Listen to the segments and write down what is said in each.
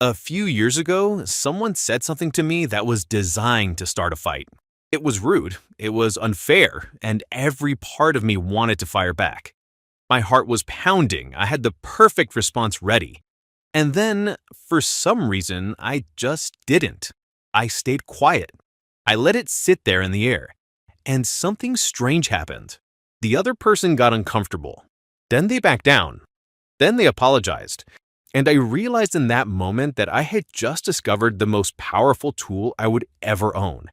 A few years ago, someone said something to me that was designed to start a fight. It was rude, it was unfair, and every part of me wanted to fire back. My heart was pounding, I had the perfect response ready. And then, for some reason, I just didn't. I stayed quiet. I let it sit there in the air. And something strange happened. The other person got uncomfortable. Then they backed down. Then they apologized. And I realized in that moment that I had just discovered the most powerful tool I would ever own.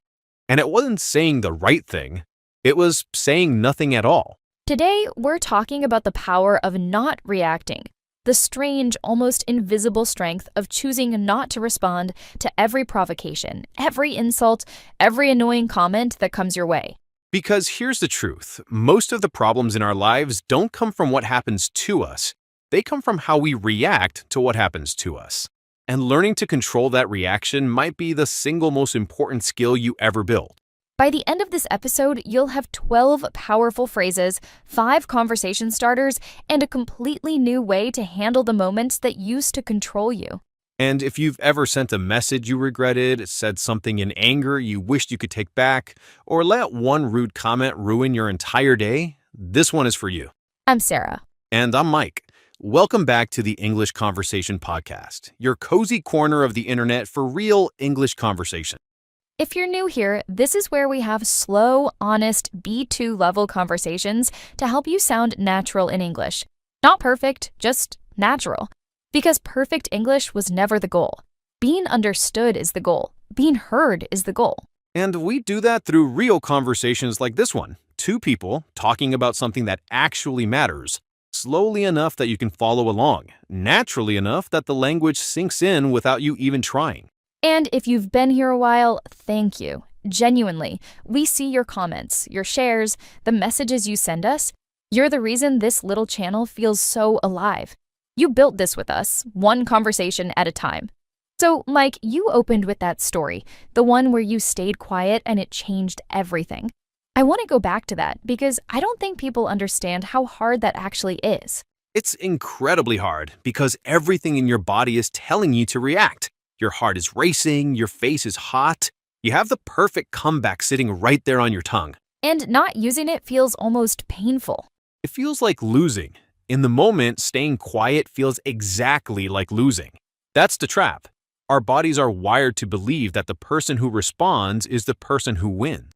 And it wasn't saying the right thing, it was saying nothing at all. Today, we're talking about the power of not reacting, the strange, almost invisible strength of choosing not to respond to every provocation, every insult, every annoying comment that comes your way. Because here's the truth, most of the problems in our lives don't come from what happens to us. They come from how we react to what happens to us. And learning to control that reaction might be the single most important skill you ever build. By the end of this episode, you'll have 12 powerful phrases, 5 conversation starters, and a completely new way to handle the moments that used to control you. And if you've ever sent a message you regretted, said something in anger you wished you could take back, or let one rude comment ruin your entire day, this one is for you. I'm Sarah. And I'm Mike. Welcome back to the English Conversation Podcast, your cozy corner of the internet for real English conversation. If you're new here, this is where we have slow, honest, B2 level conversations to help you sound natural in English. Not perfect, just natural. Because perfect English was never the goal. Being understood is the goal. Being heard is the goal. And we do that through real conversations like this one. 2 people talking about something that actually matters. Slowly enough that you can follow along, naturally enough that the language sinks in without you even trying. And if you've been here a while, thank you. Genuinely, we see your comments, your shares, the messages you send us. You're the reason this little channel feels so alive. You built this with us, one conversation at a time. So, Mike, you opened with that story, the one where you stayed quiet and it changed everything. I want to go back to that because I don't think people understand how hard that actually is. It's incredibly hard because everything in your body is telling you to react. Your heart is racing, your face is hot. You have the perfect comeback sitting right there on your tongue. And not using it feels almost painful. It feels like losing. In the moment, staying quiet feels exactly like losing. That's the trap. Our bodies are wired to believe that the person who responds is the person who wins.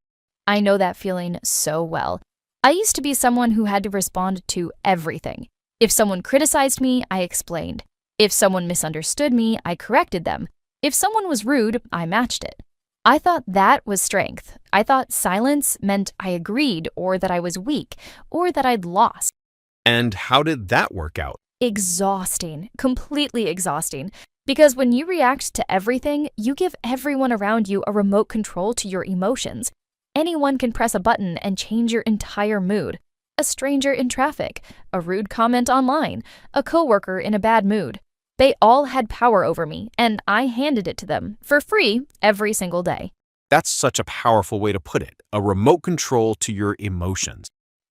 I know that feeling so well. I used to be someone who had to respond to everything. If someone criticized me, I explained. If someone misunderstood me, I corrected them. If someone was rude, I matched it. I thought that was strength. I thought silence meant I agreed, or that I was weak, or that I'd lost. And how did that work out? Exhausting, completely exhausting. Because when you react to everything, you give everyone around you a remote control to your emotions. Anyone can press a button and change your entire mood. A stranger in traffic, a rude comment online, a coworker in a bad mood. They all had power over me, and I handed it to them, for free, every single day. That's such a powerful way to put it, a remote control to your emotions.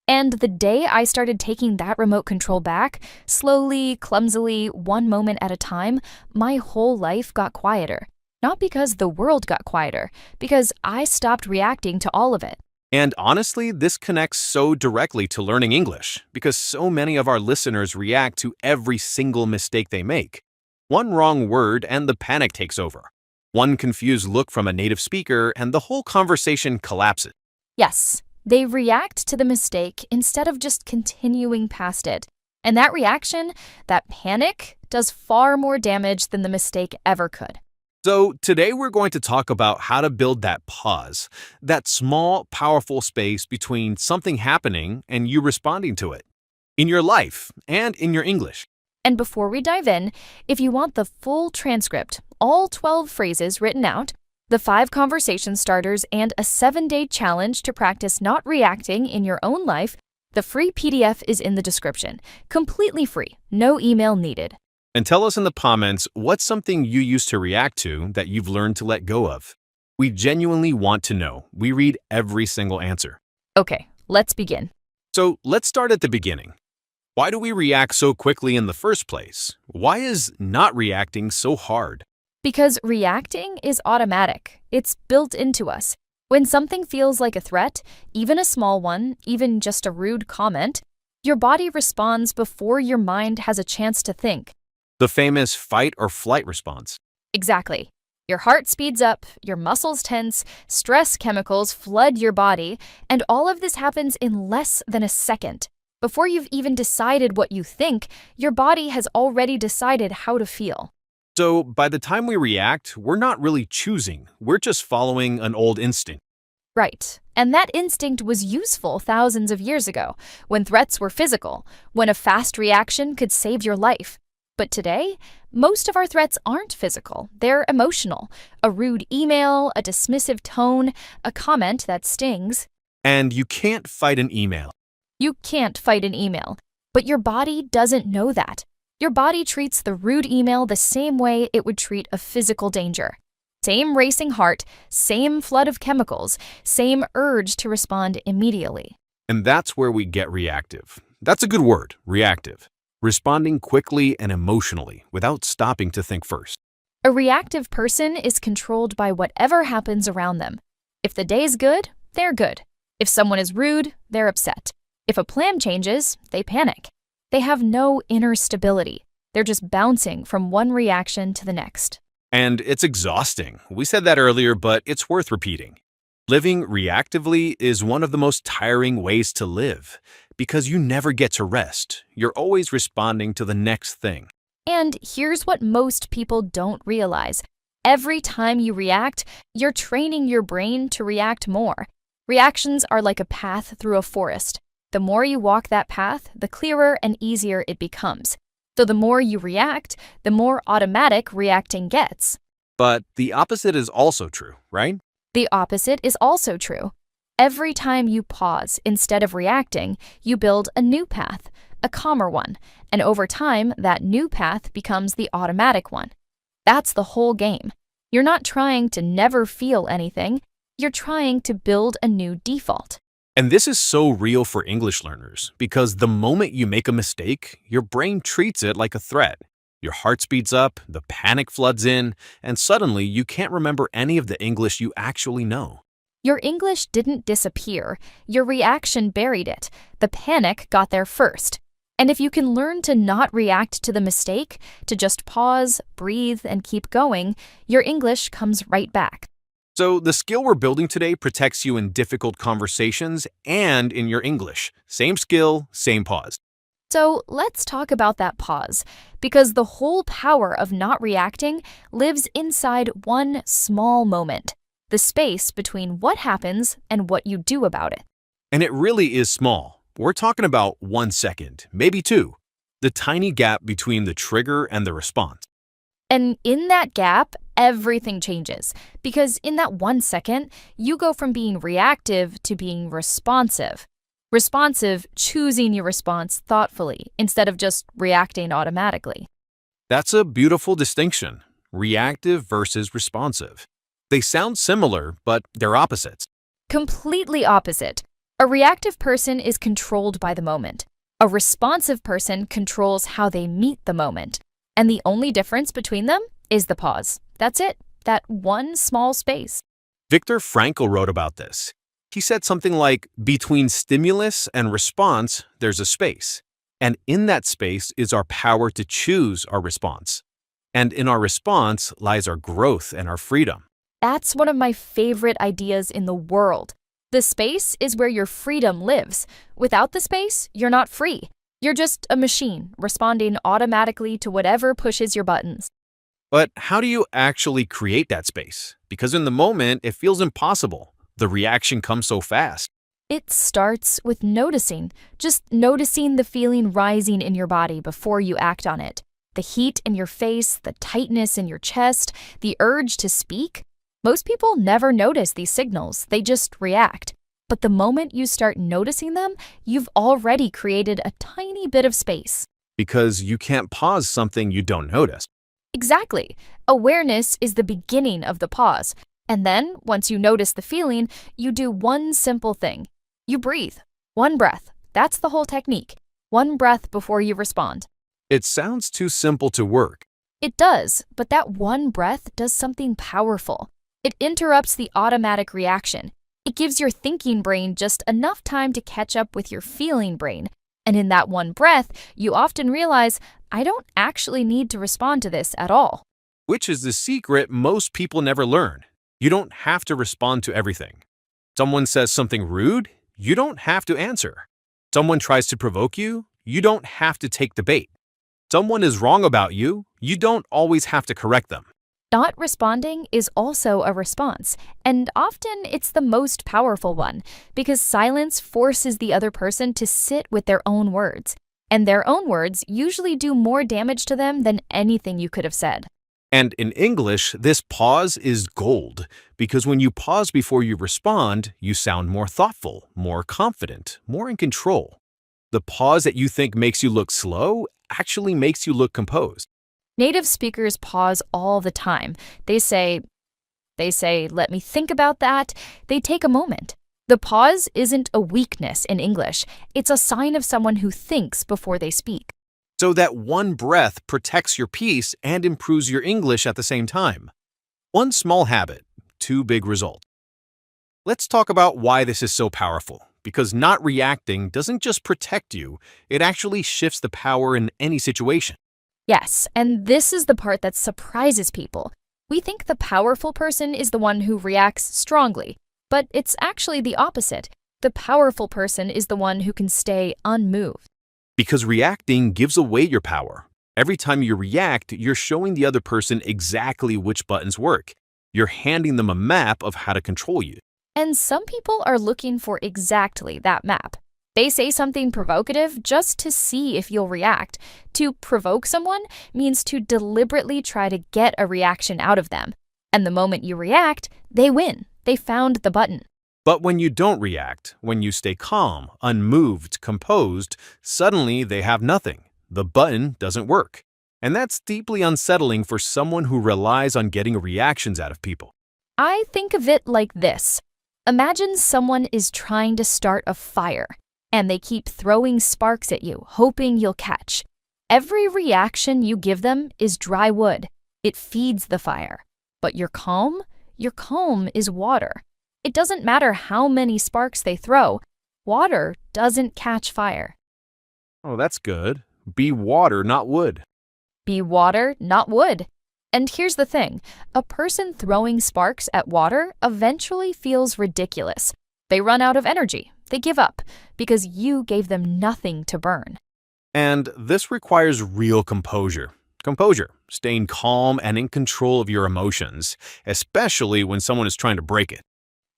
And the day I started taking that remote control back, slowly, clumsily, one moment at a time, my whole life got quieter. Not because the world got quieter, because I stopped reacting to all of it. And honestly, this connects so directly to learning English, because so many of our listeners react to every single mistake they make. One wrong word and the panic takes over. One confused look from a native speaker and the whole conversation collapses. Yes, they react to the mistake instead of just continuing past it. And that reaction, that panic, does far more damage than the mistake ever could. So today we're going to talk about how to build that pause, that small, powerful space between something happening and you responding to it, in your life and in your English. And before we dive in, if you want the full transcript, all 12 phrases written out, the 5 conversation starters, and a 7-day challenge to practice not reacting in your own life, the free PDF is in the description. Completely free, no email needed. And tell us in the comments what's something you used to react to that you've learned to let go of. We genuinely want to know. We read every single answer. Okay, let's begin. So let's start at the beginning. Why do we react so quickly in the first place? Why is not reacting so hard? Because reacting is automatic, it's built into us. When something feels like a threat, even a small one, even just a rude comment, your body responds before your mind has a chance to think. The famous fight or flight response. Exactly. Your heart speeds up, your muscles tense, stress chemicals flood your body, and all of this happens in less than a second. Before you've even decided what you think, your body has already decided how to feel. So by the time we react, we're not really choosing, we're just following an old instinct. Right. And that instinct was useful thousands of years ago, when threats were physical, when a fast reaction could save your life. But today, most of our threats aren't physical, they're emotional. A rude email, a dismissive tone, a comment that stings. And you can't fight an email. You can't fight an email, but your body doesn't know that. Your body treats the rude email the same way it would treat a physical danger. Same racing heart, same flood of chemicals, same urge to respond immediately. And that's where we get reactive. That's a good word, reactive. Responding quickly and emotionally without stopping to think first. A reactive person is controlled by whatever happens around them. If the day's good, they're good. If someone is rude, they're upset. If a plan changes, they panic. They have no inner stability. They're just bouncing from one reaction to the next. And it's exhausting. We said that earlier, but it's worth repeating. Living reactively is one of the most tiring ways to live because you never get to rest. You're always responding to the next thing. And here's what most people don't realize. Every time you react, you're training your brain to react more. Reactions are like a path through a forest. The more you walk that path, the clearer and easier it becomes. So the more you react, the more automatic reacting gets. But the opposite is also true, right? The opposite is also true. Every time you pause instead of reacting, you build a new path, a calmer one, and over time, that new path becomes the automatic one. That's the whole game. You're not trying to never feel anything, you're trying to build a new default. And this is so real for English learners because the moment you make a mistake, your brain treats it like a threat. Your heart speeds up, the panic floods in, and suddenly you can't remember any of the English you actually know. Your English didn't disappear, your reaction buried it. The panic got there first. And if you can learn to not react to the mistake, to just pause, breathe, and keep going, your English comes right back. So the skill we're building today protects you in difficult conversations and in your English. Same skill, same pause. So let's talk about that pause, because the whole power of not reacting lives inside one small moment, the space between what happens and what you do about it. And it really is small. We're talking about 1 second, maybe 2. The tiny gap between the trigger and the response. And in that gap, everything changes, because in that 1 second, you go from being reactive to being responsive. Responsive, choosing your response thoughtfully instead of just reacting automatically. That's a beautiful distinction, reactive versus responsive. They sound similar, but they're opposites. Completely opposite. A reactive person is controlled by the moment. A responsive person controls how they meet the moment. And the only difference between them is the pause. That's it. That one small space. Viktor Frankl wrote about this. He said something like, between stimulus and response, there's a space. And in that space is our power to choose our response. And in our response lies our growth and our freedom. That's one of my favorite ideas in the world. The space is where your freedom lives. Without the space, you're not free. You're just a machine, responding automatically to whatever pushes your buttons. But how do you actually create that space? Because in the moment, it feels impossible. The reaction comes so fast. It starts with noticing. Just noticing the feeling rising in your body before you act on it. The heat in your face, the tightness in your chest, the urge to speak. Most people never notice these signals, they just react. But the moment you start noticing them, you've already created a tiny bit of space. Because you can't pause something you don't notice. Exactly. Awareness is the beginning of the pause. And then, once you notice the feeling, you do one simple thing. You breathe. One breath. That's the whole technique. One breath before you respond. It sounds too simple to work. It does, but that one breath does something powerful. It interrupts the automatic reaction. It gives your thinking brain just enough time to catch up with your feeling brain. And in that one breath, you often realize, I don't actually need to respond to this at all. Which is the secret most people never learn. You don't have to respond to everything. Someone says something rude, you don't have to answer. Someone tries to provoke you, you don't have to take the bait. Someone is wrong about you, you don't always have to correct them. Not responding is also a response, and often it's the most powerful one, because silence forces the other person to sit with their own words, and their own words usually do more damage to them than anything you could have said. And in English, this pause is gold, because when you pause before you respond, you sound more thoughtful, more confident, more in control. The pause that you think makes you look slow actually makes you look composed. Native speakers pause all the time. They say, let me think about that. They take a moment. The pause isn't a weakness in English. It's a sign of someone who thinks before they speak. So that one breath protects your peace and improves your English at the same time. One small habit, two big results. Let's talk about why this is so powerful, because not reacting doesn't just protect you, it actually shifts the power in any situation. Yes, and this is the part that surprises people. We think the powerful person is the one who reacts strongly, but it's actually the opposite. The powerful person is the one who can stay unmoved. Because reacting gives away your power. Every time you react, you're showing the other person exactly which buttons work. You're handing them a map of how to control you. And some people are looking for exactly that map. They say something provocative just to see if you'll react. To provoke someone means to deliberately try to get a reaction out of them. And the moment you react, they win. They found the button. But when you don't react, when you stay calm, unmoved, composed, suddenly they have nothing. The button doesn't work. And that's deeply unsettling for someone who relies on getting reactions out of people. I think of it like this. Imagine someone is trying to start a fire, and they keep throwing sparks at you, hoping you'll catch. Every reaction you give them is dry wood. It feeds the fire. But your calm is water. It doesn't matter how many sparks they throw. Water doesn't catch fire. Oh, that's good. Be water, not wood. Be water, not wood. And here's the thing. A person throwing sparks at water eventually feels ridiculous. They run out of energy. They give up because you gave them nothing to burn. And this requires real composure. Composure, staying calm and in control of your emotions, especially when someone is trying to break it.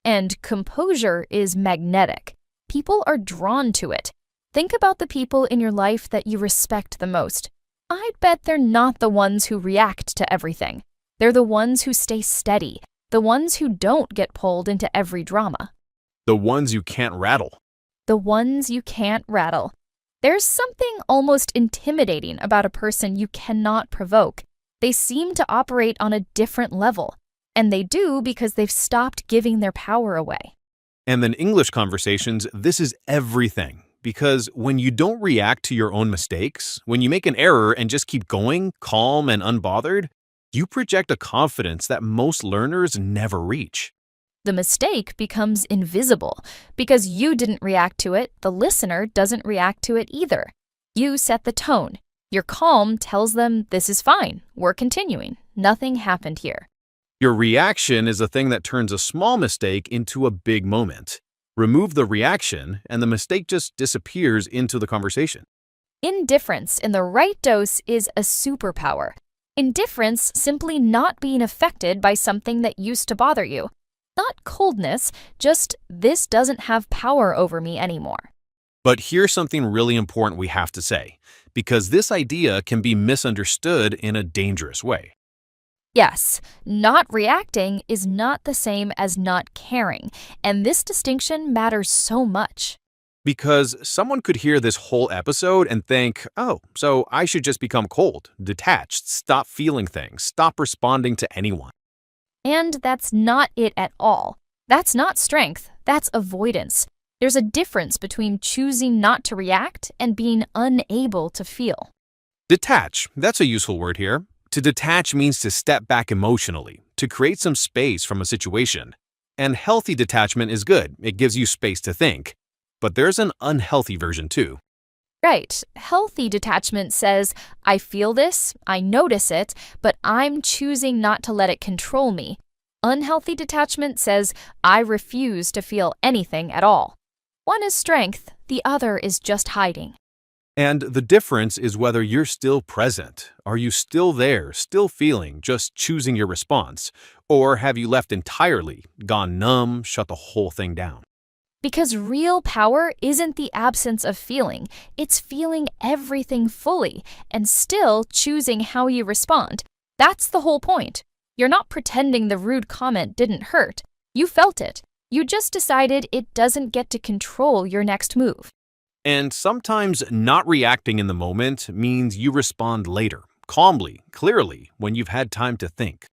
And composure is magnetic. People are drawn to it. Think about the people in your life that you respect the most. I'd bet they're not the ones who react to everything. They're the ones who stay steady, the ones who don't get pulled into every drama. The ones you can't rattle. The ones you can't rattle. There's something almost intimidating about a person you cannot provoke. They seem to operate on a different level. And they do because they've stopped giving their power away. And in English conversations, this is everything. Because when you don't react to your own mistakes, when you make an error and just keep going, calm and unbothered, you project a confidence that most learners never reach. The mistake becomes invisible. Because you didn't react to it, the listener doesn't react to it either. You set the tone. Your calm tells them this is fine, we're continuing, nothing happened here. Your reaction is the thing that turns a small mistake into a big moment. Remove the reaction, and the mistake just disappears into the conversation. Indifference in the right dose is a superpower. Indifference simply not being affected by something that used to bother you. Not coldness, just this doesn't have power over me anymore. But here's something really important we have to say, because this idea can be misunderstood in a dangerous way. Yes, not reacting is not the same as not caring, and this distinction matters so much. Because someone could hear this whole episode and think, oh, so I should just become cold, detached, stop feeling things, stop responding to anyone. And that's not it at all. That's not strength, that's avoidance. There's a difference between choosing not to react and being unable to feel. Detach, that's a useful word here. To detach means to step back emotionally, to create some space from a situation. And healthy detachment is good, it gives you space to think. But there's an unhealthy version too. Right. Healthy detachment says, I feel this, I notice it, but I'm choosing not to let it control me. Unhealthy detachment says, I refuse to feel anything at all. One is strength, the other is just hiding. And the difference is whether you're still present. Are you still there, still feeling, just choosing your response? Or have you left entirely, gone numb, shut the whole thing down? Because real power isn't the absence of feeling, it's feeling everything fully and still choosing how you respond. That's the whole point. You're not pretending the rude comment didn't hurt. You felt it. You just decided it doesn't get to control your next move. And sometimes not reacting in the moment means you respond later, calmly, clearly, when you've had time to think.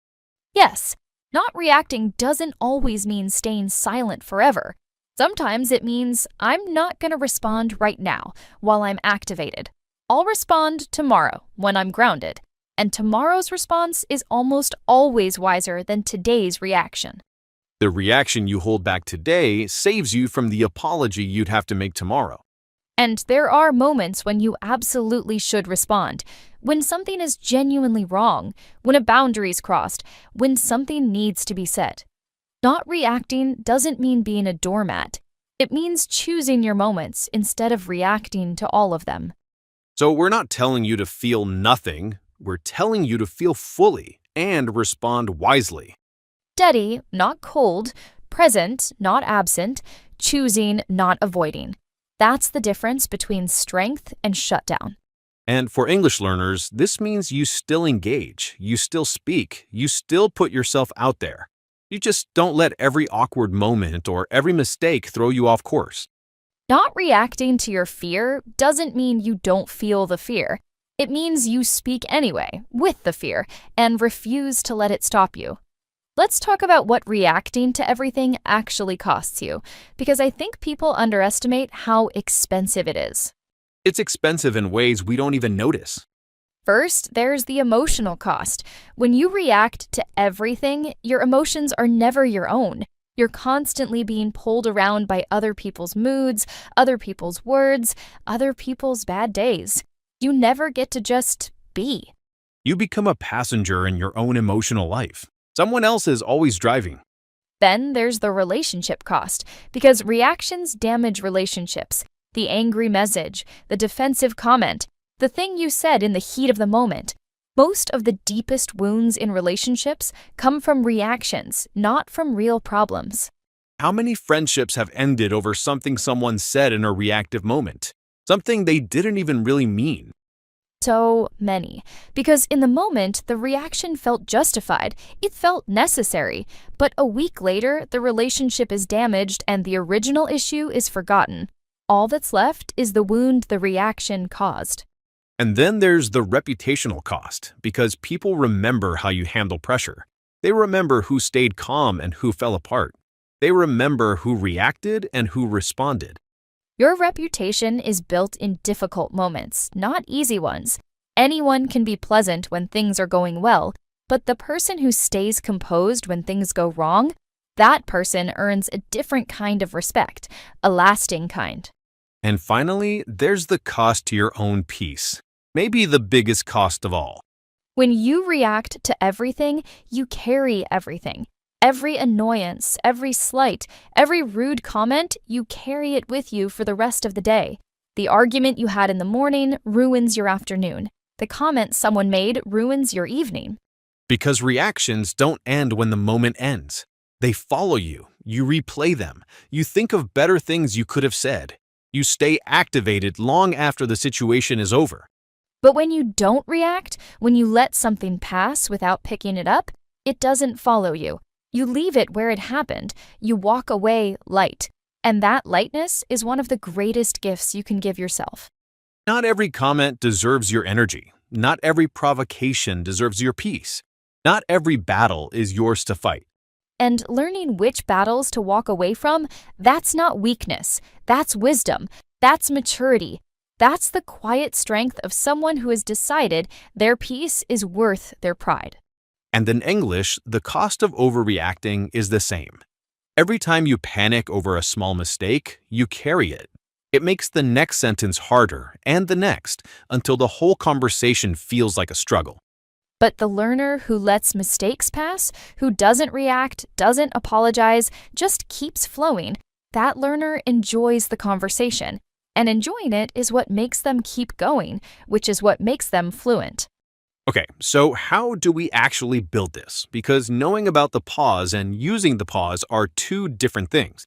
Yes, not reacting doesn't always mean staying silent forever. Sometimes it means I'm not going to respond right now while I'm activated. I'll respond tomorrow when I'm grounded. And tomorrow's response is almost always wiser than today's reaction. The reaction you hold back today saves you from the apology you'd have to make tomorrow. And there are moments when you absolutely should respond. When something is genuinely wrong, when a boundary is crossed, when something needs to be said. Not reacting doesn't mean being a doormat. It means choosing your moments instead of reacting to all of them. So we're not telling you to feel nothing, we're telling you to feel fully and respond wisely. Steady, not cold. Present, not absent. Choosing, not avoiding. That's the difference between strength and shutdown. And for English learners, this means you still engage, you still speak, you still put yourself out there. You just don't let every awkward moment or every mistake throw you off course. Not reacting to your fear doesn't mean you don't feel the fear. It means you speak anyway, with the fear, and refuse to let it stop you. Let's talk about what reacting to everything actually costs you, because I think people underestimate how expensive it is. It's expensive in ways we don't even notice. First, there's the emotional cost. When you react to everything, your emotions are never your own. You're constantly being pulled around by other people's moods, other people's words, other people's bad days. You never get to just be. You become a passenger in your own emotional life. Someone else is always driving. Then there's the relationship cost, because reactions damage relationships. The angry message, the defensive comment, the thing you said in the heat of the moment. Most of the deepest wounds in relationships come from reactions, not from real problems. How many friendships have ended over something someone said in a reactive moment? Something they didn't even really mean. So many. Because in the moment, the reaction felt justified. It felt necessary. But a week later, the relationship is damaged and the original issue is forgotten. All that's left is the wound the reaction caused. And then there's the reputational cost, because people remember how you handle pressure. They remember who stayed calm and who fell apart. They remember who reacted and who responded. Your reputation is built in difficult moments, not easy ones. Anyone can be pleasant when things are going well, but the person who stays composed when things go wrong, that person earns a different kind of respect, a lasting kind. And finally, there's the cost to your own peace. Maybe the biggest cost of all. When you react to everything, you carry everything. Every annoyance, every slight, every rude comment, you carry it with you for the rest of the day. The argument you had in the morning ruins your afternoon. The comment someone made ruins your evening. Because reactions don't end when the moment ends. They follow you. You replay them. You think of better things you could have said. You stay activated long after the situation is over. But when you don't react, when you let something pass without picking it up, it doesn't follow you. You leave it where it happened. You walk away light. And that lightness is one of the greatest gifts you can give yourself. Not every comment deserves your energy. Not every provocation deserves your peace. Not every battle is yours to fight. And learning which battles to walk away from, that's not weakness. That's wisdom. That's maturity. That's the quiet strength of someone who has decided their peace is worth their pride. And in English, the cost of overreacting is the same. Every time you panic over a small mistake, you carry it. It makes the next sentence harder and the next until the whole conversation feels like a struggle. But the learner who lets mistakes pass, who doesn't react, doesn't apologize, just keeps flowing, that learner enjoys the conversation. And enjoying it is what makes them keep going, which is what makes them fluent. Okay, so how do we actually build this? Because knowing about the pause and using the pause are two different things.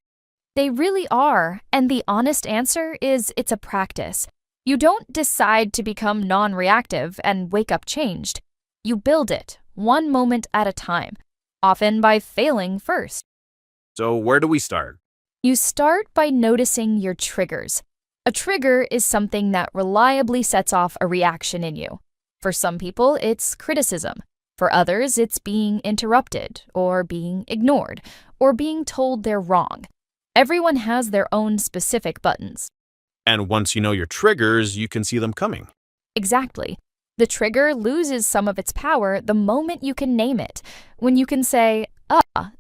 They really are, and the honest answer is it's a practice. You don't decide to become non-reactive and wake up changed. You build it, one moment at a time, often by failing first. So where do we start? You start by noticing your triggers. A trigger is something that reliably sets off a reaction in you. For some people, it's criticism. For others, it's being interrupted, or being ignored, or being told they're wrong. Everyone has their own specific buttons. And once you know your triggers, you can see them coming. Exactly. The trigger loses some of its power the moment you can name it, when you can say,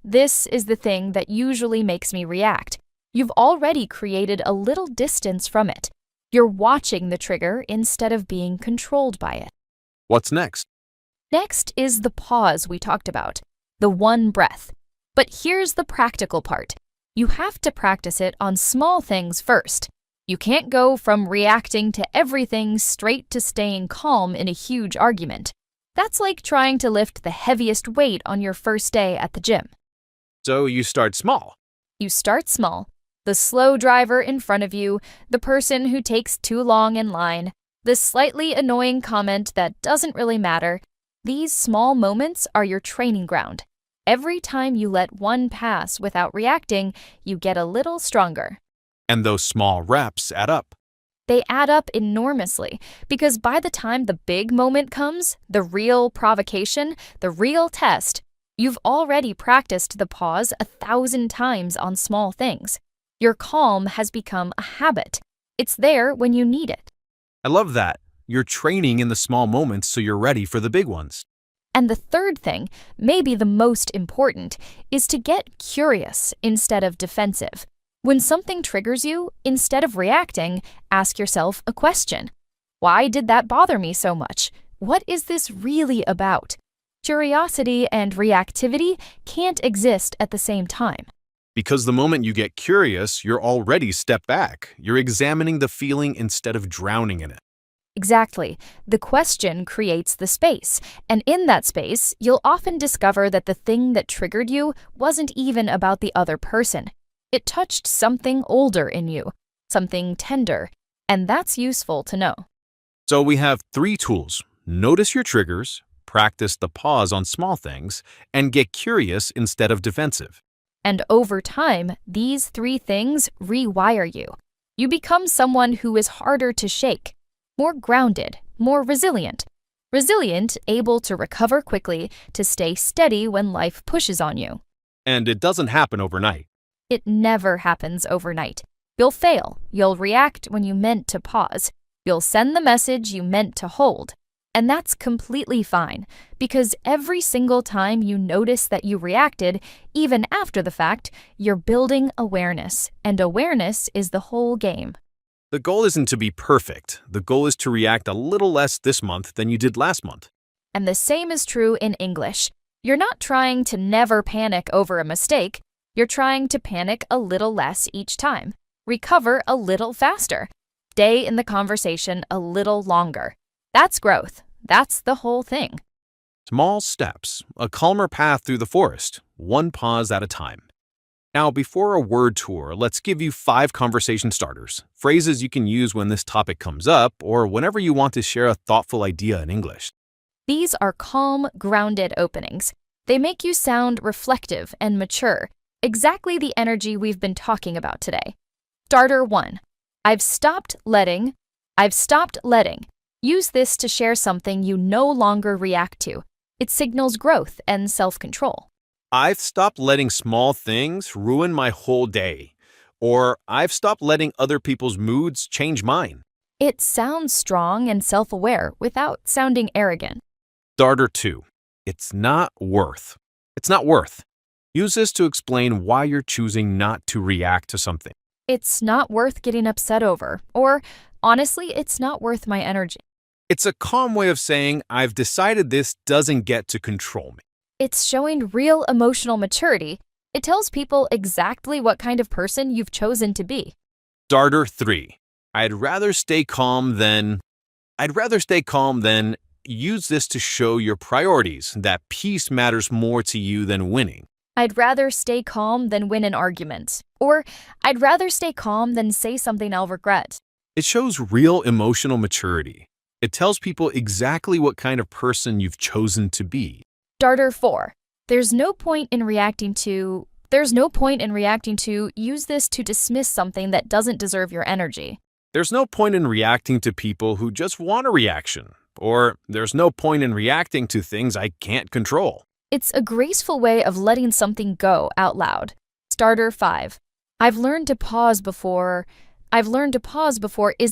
this is the thing that usually makes me react. You've already created a little distance from it. You're watching the trigger instead of being controlled by it. What's next? Next is the pause we talked about, the one breath. But here's the practical part. You have to practice it on small things first. You can't go from reacting to everything straight to staying calm in a huge argument. That's like trying to lift the heaviest weight on your first day at the gym. So you start small. You start small. The slow driver in front of you, the person who takes too long in line, the slightly annoying comment that doesn't really matter. These small moments are your training ground. Every time you let one pass without reacting, you get a little stronger. And those small reps add up. They add up enormously because by the time the big moment comes, the real provocation, the real test, you've already practiced the pause 1,000 times on small things. Your calm has become a habit. It's there when you need it. I love that. You're training in the small moments so you're ready for the big ones. And the third thing, maybe the most important, is to get curious instead of defensive. When something triggers you, instead of reacting, ask yourself a question. Why did that bother me so much? What is this really about? Curiosity and reactivity can't exist at the same time. Because the moment you get curious, you're already stepped back. You're examining the feeling instead of drowning in it. Exactly. The question creates the space, and in that space, you'll often discover that the thing that triggered you wasn't even about the other person. It touched something older in you, something tender, and that's useful to know. So we have 3 tools. Notice your triggers, practice the pause on small things, and get curious instead of defensive. And over time, these 3 things rewire you. You become someone who is harder to shake, more grounded, more resilient. Resilient, able to recover quickly, to stay steady when life pushes on you. And it doesn't happen overnight. It never happens overnight. You'll fail. You'll react when you meant to pause. You'll send the message you meant to hold. And that's completely fine, because every single time you notice that you reacted, even after the fact, you're building awareness, and awareness is the whole game. The goal isn't to be perfect. The goal is to react a little less this month than you did last month. And the same is true in English. You're not trying to never panic over a mistake. You're trying to panic a little less each time, recover a little faster, stay in the conversation a little longer. That's growth. That's the whole thing. Small steps, a calmer path through the forest, one pause at a time. Now, before a word tour, let's give you 5 conversation starters, phrases you can use when this topic comes up or whenever you want to share a thoughtful idea in English. These are calm, grounded openings. They make you sound reflective and mature, exactly the energy we've been talking about today. Starter 1. I've stopped letting. Use this to share something you no longer react to. It signals growth and self-control. I've stopped letting small things ruin my whole day. Or I've stopped letting other people's moods change mine. It sounds strong and self-aware without sounding arrogant. Starter 2. It's not worth. It's not worth. Use this to explain why you're choosing not to react to something. It's not worth getting upset over, or honestly, it's not worth my energy. It's a calm way of saying, I've decided this doesn't get to control me. It's showing real emotional maturity. It tells people exactly what kind of person you've chosen to be. Starter 3. I'd rather stay calm than use this to show your priorities, that peace matters more to you than winning. I'd rather stay calm than win an argument. Or, I'd rather stay calm than say something I'll regret. It shows real emotional maturity. It tells people exactly what kind of person you've chosen to be. Starter 4. There's no point in reacting to, use this to dismiss something that doesn't deserve your energy. There's no point in reacting to people who just want a reaction. Or, there's no point in reacting to things I can't control. It's a graceful way of letting something go out loud. Starter 5. I've learned to pause before is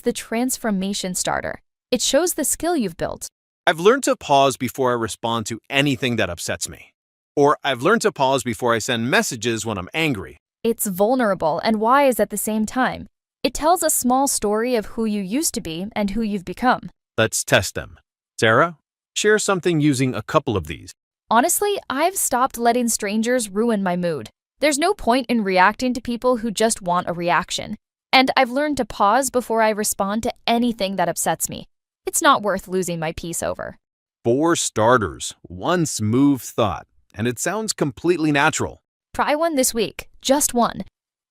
the transformation starter. It shows the skill you've built. I've learned to pause before I respond to anything that upsets me. Or, I've learned to pause before I send messages when I'm angry. It's vulnerable and wise at the same time. It tells a small story of who you used to be and who you've become. Let's test them. Sarah, share something using a couple of these. Honestly, I've stopped letting strangers ruin my mood. There's no point in reacting to people who just want a reaction. And I've learned to pause before I respond to anything that upsets me. It's not worth losing my peace over. 4 starters, 1 smooth thought, and it sounds completely natural. Try one this week, just one.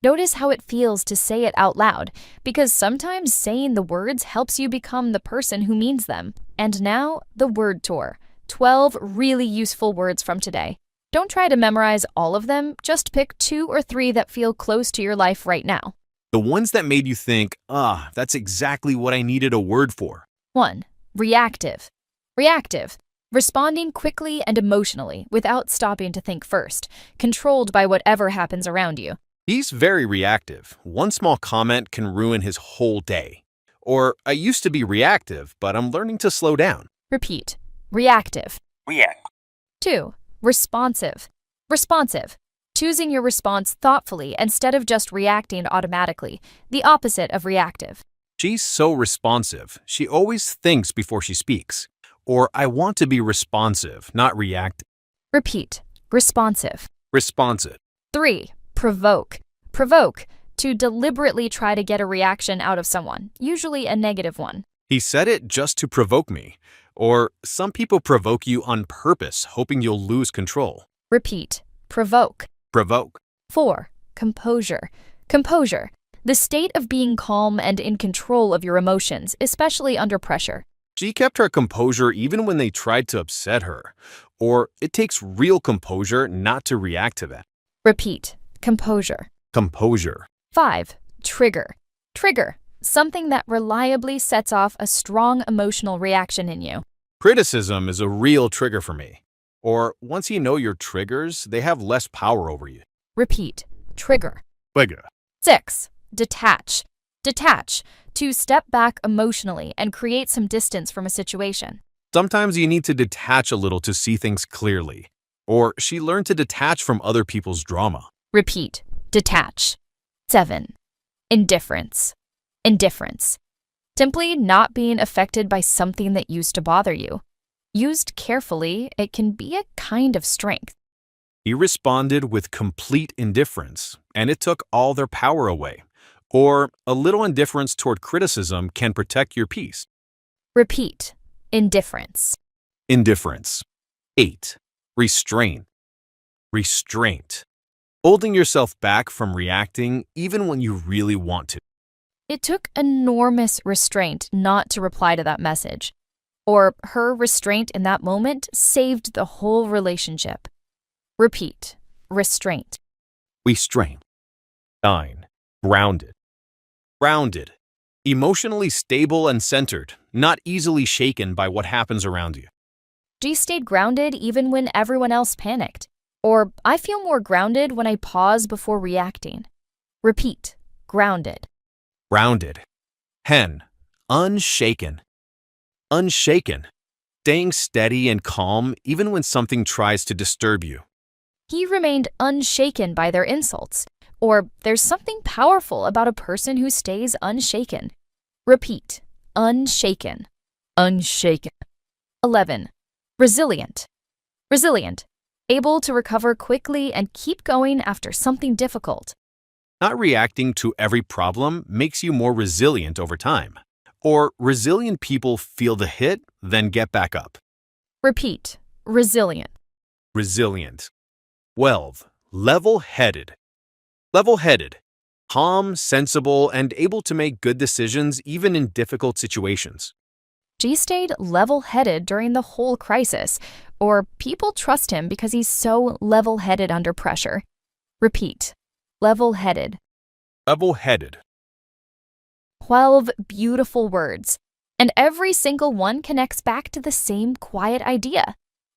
Notice how it feels to say it out loud, because sometimes saying the words helps you become the person who means them. And now, the word tour. 12 really useful words from today. Don't try to memorize all of them, just pick 2 or 3 that feel close to your life right now. The ones that made you think, that's exactly what I needed a word for. 1. Reactive. Reactive. Responding quickly and emotionally without stopping to think first, controlled by whatever happens around you. He's very reactive. One small comment can ruin his whole day. Or, I used to be reactive, but I'm learning to slow down. Repeat. Reactive. React. 2. Responsive. Responsive. Choosing your response thoughtfully instead of just reacting automatically, the opposite of reactive. She's so responsive. She always thinks before she speaks. Or, I want to be responsive, not reactive. Repeat. Responsive. Responsive. 3. Provoke. Provoke. To deliberately try to get a reaction out of someone, usually a negative one. He said it just to provoke me. Or, some people provoke you on purpose, hoping you'll lose control. Repeat. Provoke. Provoke. 4. Composure. Composure. The state of being calm and in control of your emotions, especially under pressure. She kept her composure even when they tried to upset her. Or, it takes real composure not to react to that. Repeat. Composure. Composure. 5. Trigger. Trigger. Something that reliably sets off a strong emotional reaction in you. Criticism is a real trigger for me. Or, once you know your triggers, they have less power over you. Repeat. Trigger. Trigger. 6. Detach. Detach. To step back emotionally and create some distance from a situation. Sometimes you need to detach a little to see things clearly. Or, she learned to detach from other people's drama. Repeat. Detach. 7. Indifference. Indifference. Simply not being affected by something that used to bother you. Used carefully, it can be a kind of strength. He responded with complete indifference, and it took all their power away. Or, a little indifference toward criticism can protect your peace. Repeat. Indifference. Indifference. 8. Restraint. Restraint. Holding yourself back from reacting even when you really want to. It took enormous restraint not to reply to that message. Or her restraint in that moment saved the whole relationship. Repeat. Restraint. Restraint. 9. Grounded. Grounded. Emotionally stable and centered, not easily shaken by what happens around you. She stayed grounded even when everyone else panicked. Or, I feel more grounded when I pause before reacting. Repeat. Grounded. Grounded. 10. Unshaken. Unshaken. Staying steady and calm even when something tries to disturb you. He remained unshaken by their insults. Or there's something powerful about a person who stays unshaken. Repeat. Unshaken. Unshaken. 11. Resilient. Resilient. Able to recover quickly and keep going after something difficult. Not reacting to every problem makes you more resilient over time. Or resilient people feel the hit, then get back up. Repeat. Resilient. Resilient. 12. Level-headed. Level-headed. Calm, sensible, and able to make good decisions even in difficult situations. G stayed level-headed during the whole crisis, or people trust him because he's so level-headed under pressure. Repeat. Level-headed. Level-headed. 12 beautiful words, and every single one connects back to the same quiet idea.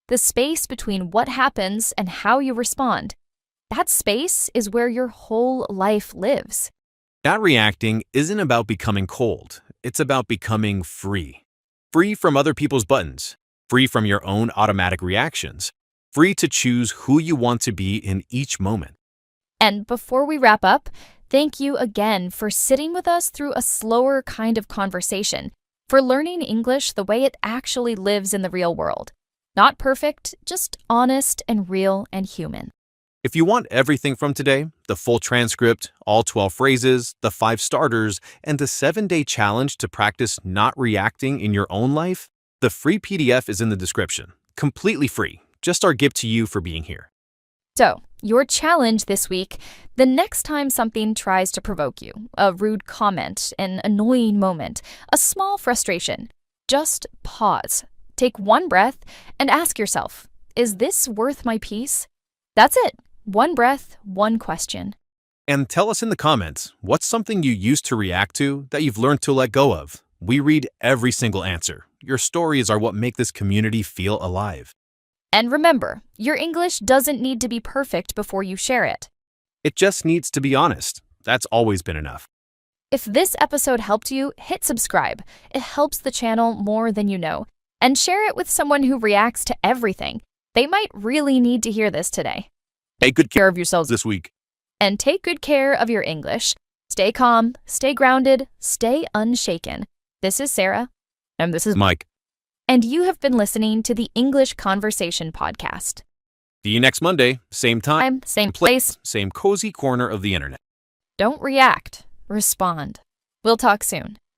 The space between what happens and how you respond. That space is where your whole life lives. Not reacting isn't about becoming cold. It's about becoming free. Free from other people's buttons. Free from your own automatic reactions. Free to choose who you want to be in each moment. And before we wrap up, thank you again for sitting with us through a slower kind of conversation, for learning English the way it actually lives in the real world. Not perfect, just honest and real and human. If you want everything from today, the full transcript, all 12 phrases, the 5 starters, and the 7-day challenge to practice not reacting in your own life, the free PDF is in the description. Completely free. Just our gift to you for being here. So, your challenge this week: the next time something tries to provoke you, a rude comment, an annoying moment, a small frustration, just pause, take one breath, and ask yourself, is this worth my peace? That's it. One breath, one question. And tell us in the comments, what's something you used to react to that you've learned to let go of? We read every single answer. Your stories are what make this community feel alive. And remember, your English doesn't need to be perfect before you share it. It just needs to be honest. That's always been enough. If this episode helped you, hit subscribe. It helps the channel more than you know. And share it with someone who reacts to everything. They might really need to hear this today. Take good Care of yourselves this week. and take good care of your English. Stay calm, stay grounded, stay unshaken. This is Sarah. And this is Mike. And you have been listening to the English Conversation Podcast. See you next Monday, same time, Same place. same cozy corner of the internet. Don't react. Respond. We'll talk soon.